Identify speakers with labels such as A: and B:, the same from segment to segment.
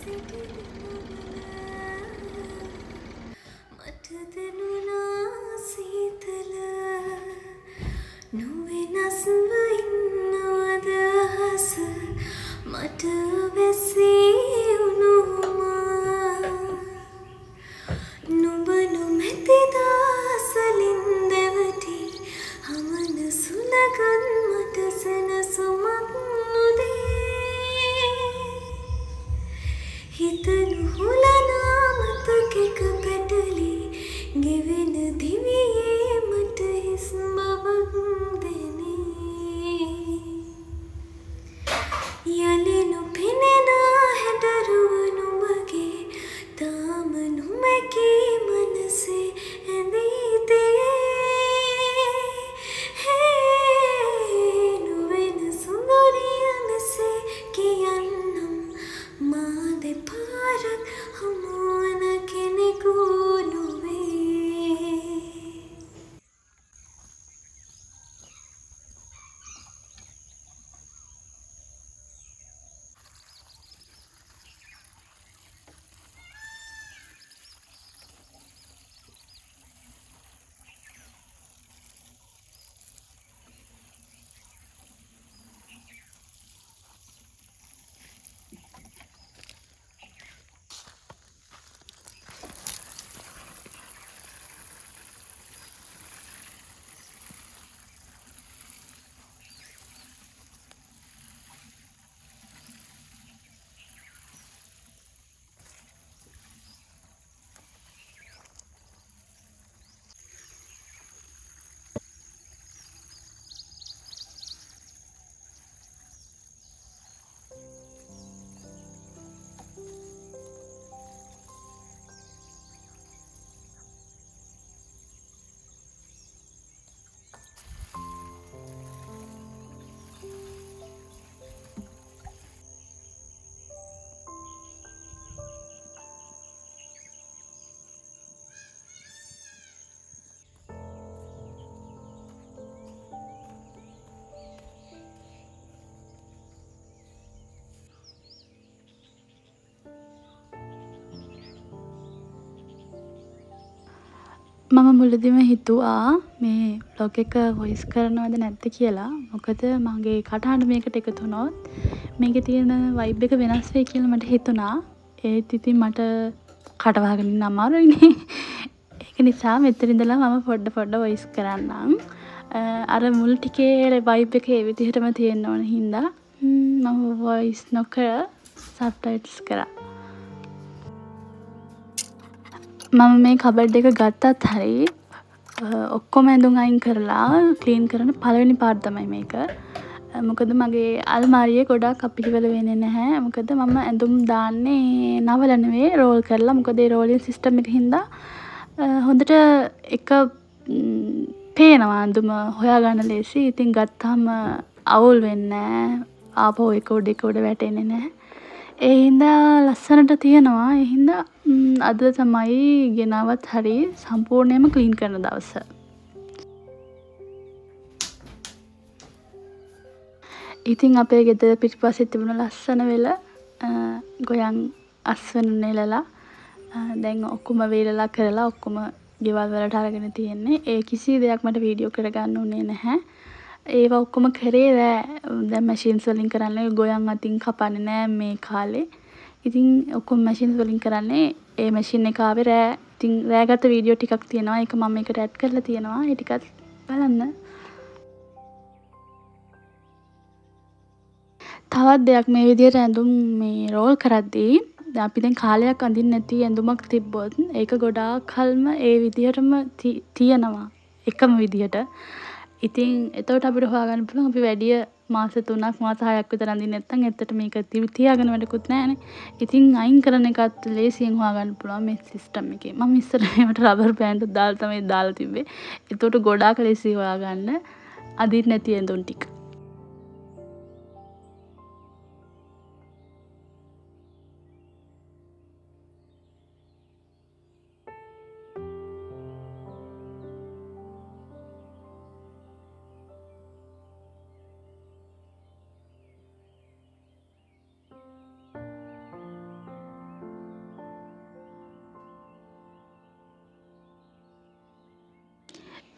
A: මට දැනුණා සීතල නොවෙනස්ව ඉන්නවද අහස මට වැසී උණුහුමා නුඹ නොමැති දාසලින් දැවටි හමන සුලගන් මට සැනසුමක් නොදේ හිත නුහුලනා මතකෙක පැටලි ගෙවෙන දිවියේ මට හිස් බවක් දැනේ යලි නොපෙනෙන හැඩරුව නුඹගේ තාම නොමැකී මනසේ ඇඳී තියේ නොවෙන සුන්දරිය මෙසේ කියන්නම් මා දෙපාරක් හමුවන කෙනෙකු නොවේ
B: මම මුලදිම හිතුවා මේ බ්ලොග් එක වොයිස් කරනවද නැද්ද කියලා. මොකද මගේ කටහඬ මේකට එකතු වුණොත් මේකේ තියෙන වයිබ් එක වෙනස් වෙයි කියලා මට හිතුණා. ඒත් ඉතින් මට කට වහගෙන ඉන්න අමාරුයිනේ. ඒක නිසා මෙතන ඉඳලා මම පොඩ වොයිස් කරන්නම්. අර මුල් ටිකේ වයිබ් එක ඒ විදිහටම තියෙන්න ඕන හින්දා මම වොයිස් නොකර සබ්ටයිටල්ස් කරා. මම මේ කබඩ් එක ගත්තත් හරි ඔක්කොම ඇඳුම් අයින් කරලා ක්ලීන් කරන පළවෙනි පාර්ට් තමයි මේක. මොකද මගේ අල්මාරියේ ගොඩාක් අපිලිවල වෙන්නේ නැහැ. මොකද මම ඇඳුම් දාන්නේ නවල නෙවෙයි රෝල් කරලා. මොකද ඒ රෝලින් සිස්ටම් එක හින්දා හොඳට එක පේනවා ඇඳුම හොයාගන්න ලේසි. ඉතින් ගත්තාම අවුල් වෙන්නේ නැහැ. ආපහු එක උඩ වැටෙන්නේ නැහැ. ඒ හින්දා ලස්සනට තියෙනවා. ඒ හින්දා අද තමයි ගෙනාවත් හරි සම්පූර්ණයෙන්ම ක්ලීන් කරන දවස. ඉතින් අපේ ගෙදර පිටිපස්සේ තිබුණ ලස්සන වෙල ගොයන් අස්වැන්න නෙලලා දැන් ඔක්කොම වේලලා කරලා ඔක්කොම ගෙවල් වලට අරගෙන තියෙන්නේ. ඒ කිසි දෙයක් මට වීඩියෝ කරගන්න උනේ නැහැ. ඒවා ඔක්කොම කරේ රෑ. දැන් මැෂින්ස් වලින් කරන්නේ ගොයන් අතින් කපන්නේ නෑ මේ කාලේ. ඉතින් ඔක්කොම මැෂින්ස් වලින් කරන්නේ. ඒ මැෂින් එක ආවේ රෑ. ඉතින් රෑගත වීඩියෝ ටිකක් තියෙනවා. ඒක මම එකට ඇඩ් කරලා තියෙනවා. ඒ ටිකත් බලන්න. තවත් දෙයක් මේ විදිහට ඇඳුම් මේ රෝල් කරද්දී අපි දැන් කාලයක් අඳින්නේ නැති ඇඳුමක් තිබ්බොත් ඒක ගොඩාක් කල්ම ඒ විදිහටම තියෙනවා. එකම විදිහට. ඉතින් එතකොට අපිට හොයාගන්න පුළුවන් අපි වැඩිය මාස 3ක් මාස 6ක් විතර අඳින්නේ නැත්නම් ඇත්තට මේක තියාගෙන වැඩකුත් නැහැනේ. ඉතින් අයින් කරන එකත් ලේසියෙන් හොයාගන්න පුළුවන් මේ සිස්ටම් එකේ. මම ඉස්සර මේවට රබර් බෑන්ඩ් දාලා තමයි දාලා තිබ්බේ. එතකොට ගොඩාක් ලේසි හොයාගන්න අඳින්නේ නැති ඇඳුම් ටික.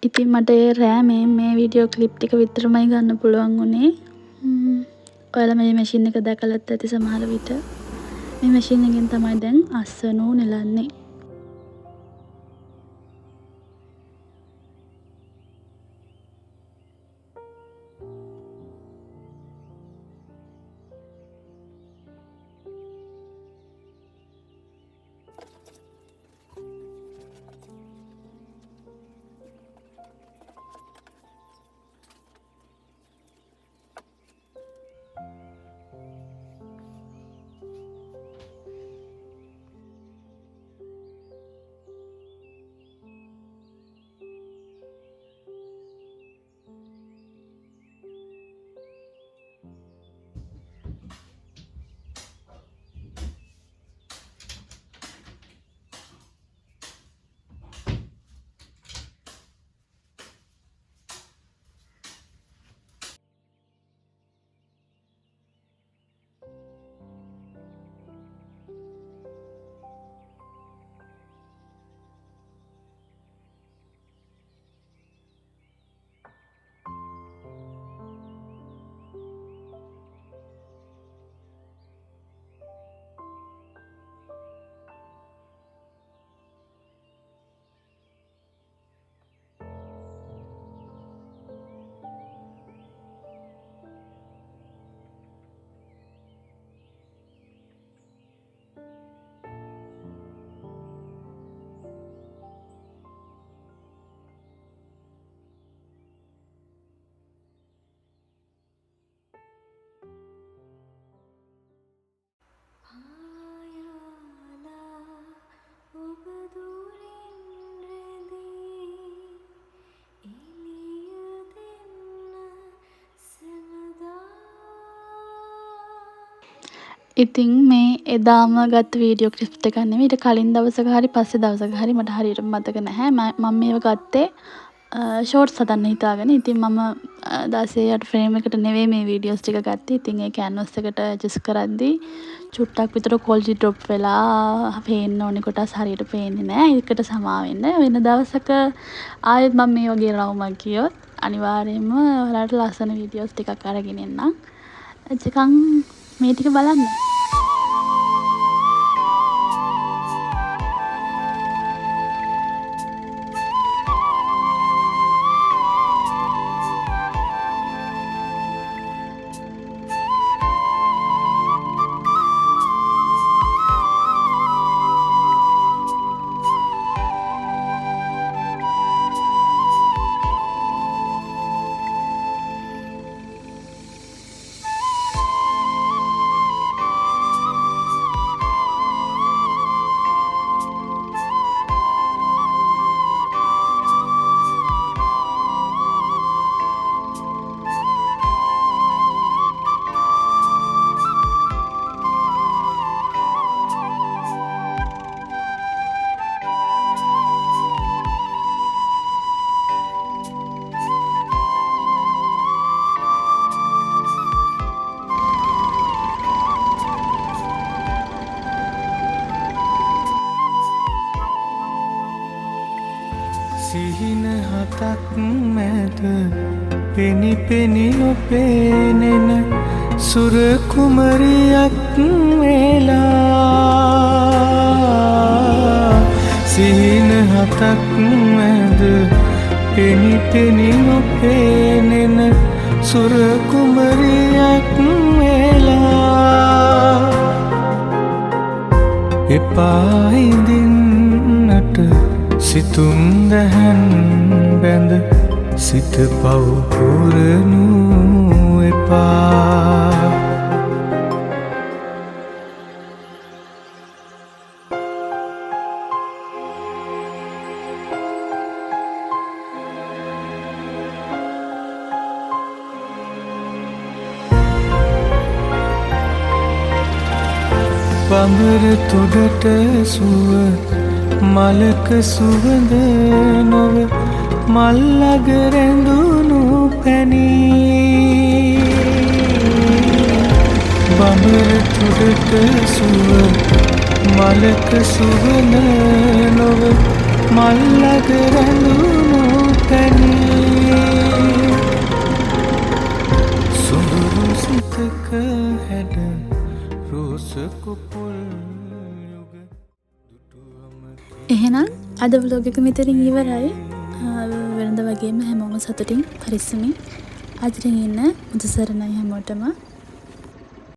B: ඉතින් මට ඒ රෑමේ මේ වීඩියෝ ක්ලිප් ටික විතරමයි ගන්න පුළුවන් වුණේ. ඔයාලා මේ මැෂින් එක දැකලත් ඇති සමහර විට. මේ මැෂින් එකෙන් තමයි දැන් අස්වනු නෙලන්නේ. ඉතින් මේ එදාම ගත්ත වීඩියෝ ක්ලිප්ස් එකක් නෙවෙයි. ඊට කලින් දවසක හරි පස්සේ දවසක හරි මට හරියට මතක නැහැ. මම මේව ගත්තේ ෂෝට්ස් හදන්න හිතාගෙන. ඉතින් මම 16:8 ෆ්‍රේම් එකට නෙවෙයි මේ වීඩියෝස් ටික ගත්තේ. ඉතින් ඒ කැන්වස් එකට ඇඩ්ජස්ට් කරද්දී චුට්ටක් විතර ක්වොලිටි ඩ්‍රොප් වෙලා පේන්න ඕනේ කොටස් හරියට පේන්නේ නැහැ. ඒකට සමා වෙන්න. වෙන දවසක ආයෙත් මම මේ වගේ රවුමක් ගියොත් අනිවාර්යයෙන්ම ඔයාලට ලස්සන වීඩියෝස් ටිකක් අරගෙන එන්නම්. එච්චකන් මේ ටික බලන්න.
C: සිහින හතක් මැද පෙනි පෙනි නොපේනෙන සුර කුමරියක් වෙලා සිහින හතක් මැද පෙනි පෙනි නොපේනෙන සුර කුමරියක් වෙලා එපා ඉඳින්නට සිතුම් දැහැන් බැඳ සිත පව් පුරනු එපා බඹර තුඩට සුව මලක සුවඳ නොව මල්ලග රැඳුණු පැනී බඹර තුඩට සුව මලක සුවඳ නොව මල්ලග රැඳුණු පැනී රෝස කුපුල් යුග
B: එහෙනම් අද vlog එක මෙතනින් ඉවරයි. වෙනද වගේම හැමෝම සතුටින් පරිස්සමින් අදිරින් ඉන්න මුදසරණයි හැමෝටම.